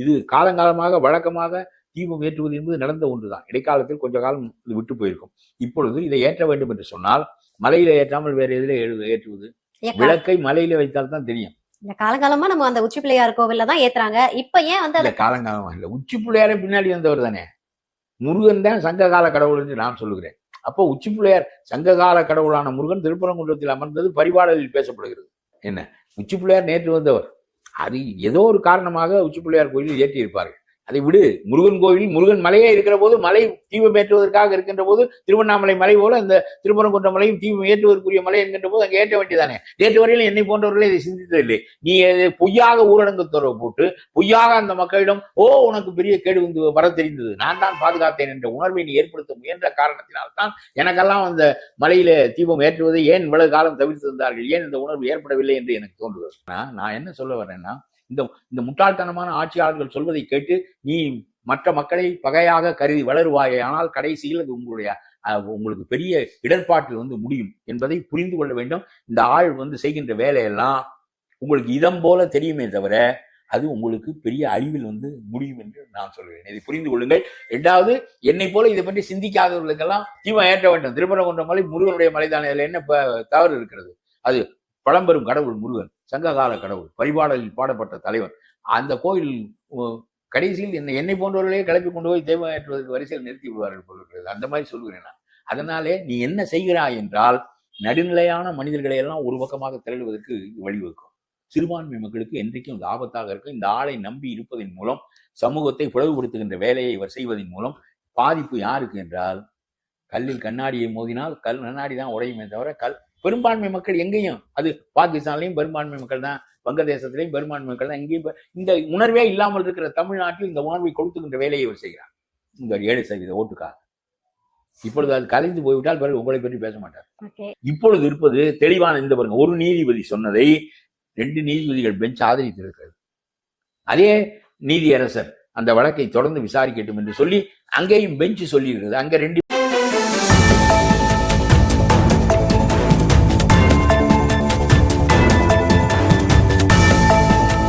இது காலங்காலமாக வழக்கமாக தீபம் ஏற்றுவது என்பது நடந்த ஒன்றுதான். இடைக்காலத்தில் கொஞ்ச காலம் இது விட்டு போயிருக்கும். இப்பொழுது இதை ஏற்ற வேண்டும் என்று சொன்னால் மலையில ஏற்றாமல் வேற எதில ஏற்றுவது? விளக்கை மலையில வைத்தால் தான் தெரியும். இந்த காலங்காலமா நம்ம அந்த உச்சி பிள்ளையார் கோவில்ல தான் ஏத்துறாங்க. இப்ப ஏன் வந்து காலங்காலமா இல்ல, உச்சி பிள்ளையாரே பின்னாடி வந்தவர் தானே. முருகன் தான் சங்ககால கடவுள் என்று நான் சொல்லுகிறேன். அப்போ உச்சி பிள்ளையார் சங்ககால கடவுளான முருகன் திருப்பரங்குன்றத்தில் அமர்ந்தது பரிபாடலில் பேசப்படுகிறது. என்ன, உச்சி பிள்ளையார் நேற்று வந்தவர், அது ஏதோ ஒரு காரணமாக உச்சி பிள்ளையார் கோயிலில் ஏற்றி இருப்பார்கள். அதை விடு. முருகன் கோவில் முருகன் மலையே இருக்கிற போது, மலை தீபம் ஏற்றுவதற்காக இருக்கின்ற போது, திருவண்ணாமலை மலை போல இந்த திருப்பரங்குன்ற மலையும் தீபம் ஏற்றுவதற்குரிய மலை என்கின்ற போது அங்கே ஏற்ற வேண்டியதானே. நேற்று வரையில் என்னை போன்றவர்களே இதை சிந்தித்ததில்லை. நீ பொய்யாக ஊரடங்கு துறவு போட்டு பொய்யாக அந்த மக்களிடம் உனக்கு பெரிய கேடு வந்து வர தெரிந்தது, நான் தான் பாதுகாத்தேன் என்ற உணர்வை நீ ஏற்படுத்த முயன்ற காரணத்தினால்தான் எனக்கெல்லாம் அந்த மலையில தீபம் ஏற்றுவதை ஏன் இவ்வளவு காலம் தவிர்த்திருந்தார்கள், ஏன் இந்த உணர்வு ஏற்படவில்லை என்று எனக்கு தோன்றுவது. நான் என்ன சொல்ல வரேன்னா, இந்த முட்டாள்தனமான ஆட்சியாளர்கள் சொல்வதை கேட்டு நீ மற்ற மக்களை பகையாக கருதி வளருவாயே, ஆனால் கடைசியில் அது உங்களுக்கு பெரிய இடர்பாட்டில் வந்து முடியும் என்பதை புரிந்து கொள்ள வேண்டும். இந்த ஆள் வந்து செய்கின்ற வேலையெல்லாம் உங்களுக்கு இதம் போல தெரியுமே தவிர அது உங்களுக்கு பெரிய அழிவில் வந்து முடியும் என்று நான் சொல்கிறேன். இதை புரிந்து கொள்ளுங்கள். இரண்டாவது, என்னை போல இதை பற்றி சிந்திக்காதவர்களுக்கெல்லாம் தீபம் ஏற்ற வேண்டும். திருப்பரங்குன்ற மலை முருகனுடைய மலைதானே, அதில் என்ன தவறு இருக்கிறது? அது பழம்பெரும் கடவுள் முருகன், சங்ககால கடவுள், பரிபாடலில் பாடப்பட்ட தலைவர். அந்த கோயில் கடைசியில் என்னை போன்றவர்களே கிளப்பி கொண்டு போய் தெய்வம் ஏற்றுவதற்கு வரிசையில் நிறுத்தி விடுவார்கள் போல். அந்த மாதிரி சொல்கிறேன் நான். அதனாலே நீ என்ன செய்கிறாய் என்றால், நடுநிலையான மனிதர்களை எல்லாம் ஒரு பக்கமாக திரளுவதற்கு வழிவகுக்கும். சிறுபான்மை மக்களுக்கு என்றைக்கும் ஆபத்தாக இருக்கும். இந்த ஆளை நம்பி இருப்பதன் மூலம் சமூகத்தை பிளவுபடுத்துகின்ற வேலையை இவர் செய்வதன் மூலம் பாதிப்பு யாருக்கு என்றால், கல்லில் கண்ணாடியை மோதினால் கண்ணாடி தான் உடையுமே தவிர பெரும்பான்மை மக்கள் எங்கேயும், அது பாகிஸ்தான்லையும் பெரும்பான்மை மக்கள் தான், வங்கதேசத்திலையும் பெரும்பான்மை மக்கள் தான். எங்கேயும் இந்த உணர்வே இல்லாமல் இருக்கிற தமிழ்நாட்டில் இந்த உணர்வை கொடுத்துக்கின்ற வேலையை இவர் செய்கிறார், இந்த 7% ஓட்டுக்காக. இப்பொழுது அது கலைந்து போய்விட்டால் பிறகு உங்களை பற்றி பேச மாட்டார். இப்பொழுது இருப்பது தெளிவான இந்த பாருங்க, ஒரு நீதிபதி சொன்னதை 2 நீதிபதிகள் பெஞ்ச் ஆதரித்திருக்கிறது. அதே நீதியரசர் அந்த வழக்கை தொடர்ந்து விசாரிக்கட்டும் என்று சொல்லி அங்கேயும் பெஞ்ச் சொல்லி இருக்கிறது. அங்க 2